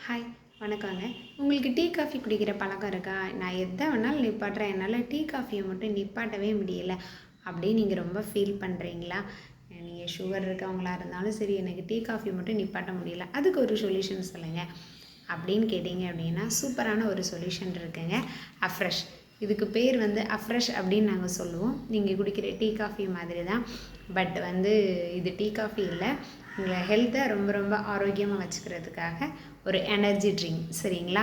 Hi வணக்கங்க. உங்களுக்கு tea, coffee குடிக்கிற பழக்கம் இருக்கா? நான் எத வேணாலும் நிப்பாட்டுறேன். என்னால டீ, காஃபிய மட்டும் நிப்பாட்டவே முடியல. அப்படின்னு நீங்க ரொம்ப ஃபீல் பண்ணுறீங்களா? நீங்க சுகர் இருக்கவங்களா இருந்தாலும் சரி, எனக்கு டீ, காஃபி மட்டும் நிப்பாட்ட முடியல. அதுக்கு ஒரு சொல்யூஷன் சொல்லுங்க. அப்படின்னு கேட்டிங்க அப்படின்னா, சூப்பரான ஒரு சொல்யூஷன் இருக்குங்க. அஃப்ரெஷ். இதுக்கு பேர் வந்து அஃப்ரெஷ் அப்படின்னு நாங்கள் சொல்லுவோம். நீங்கள் குடிக்கிற டீ, காஃபி மாதிரி தான். பட் வந்து இது டீ, காஃபி இல்லை. உங்களை ஹெல்த்தை ரொம்ப ரொம்ப ஆரோக்கியமாக வச்சுக்கிறதுக்காக ஒரு எனர்ஜி ட்ரிங்க். சரிங்களா?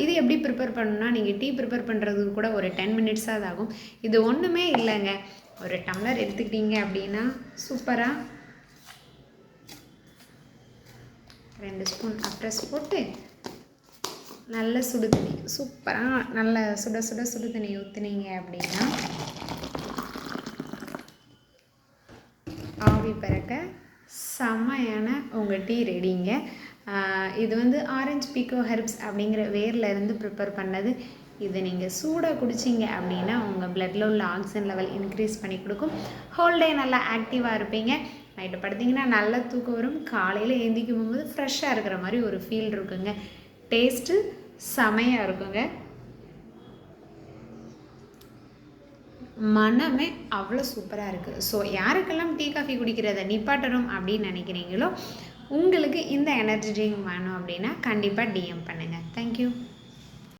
இது எப்படி ப்ரிப்பேர் பண்ணணும்னா, நீங்கள் டீ ப்ரிப்பேர் பண்ணுறதுக்கு கூட ஒரு 10 மினிட்ஸாவது ஆகும். இது ஒன்றுமே இல்லைங்க. ஒரு டம்ளர் எடுத்துக்கிட்டீங்க அப்படின்னா சூப்பராக 2 ஸ்பூன் அப்ரஸ் போட்டு நல்ல சுடு தண்ணி, சூப்பராக நல்ல சுட சுட சுடு தண்ணி ஊற்றுனீங்க அப்படின்னா ஆவி பறக்க செம்மையான உங்கள் டீ ரெடிங்க. இது வந்து ஆரஞ்சு பீக்கோ ஹெர்ப்ஸ் அப்படிங்கிற வேரில் இருந்து ப்ரிப்பேர் பண்ணது. இதை நீங்கள் சூடாக குடிச்சிங்க அப்படின்னா உங்கள் பிளட்டில் உள்ள ஆக்சிஜன் லெவல் இன்க்ரீஸ் பண்ணி கொடுக்கும். ஹோல் டே நல்லா ஆக்டிவாக இருப்பீங்க. நைட்டு படுத்திங்கன்னா நல்லா தூக்கம் வரும். காலையில் எழுந்திக்கும் போகும்போது ஃப்ரெஷ்ஷாக இருக்கிற மாதிரி ஒரு ஃபீல் இருக்குங்க. டேஸ்ட்டு செமையாக இருக்குங்க. மனமே அவ்வளோ சூப்பராக இருக்குது. ஸோ யாருக்கெல்லாம் டீ, காஃபி குடிக்கிறத நிப்பாட்டணும் அப்படின்னு நினைக்கிறீங்களோ, உங்களுக்கு இந்த எனர்ஜி ட்ரிங்க் வேணும் அப்படின்னா கண்டிப்பாக டிஎம் பண்ணுங்கள். தேங்க்யூ.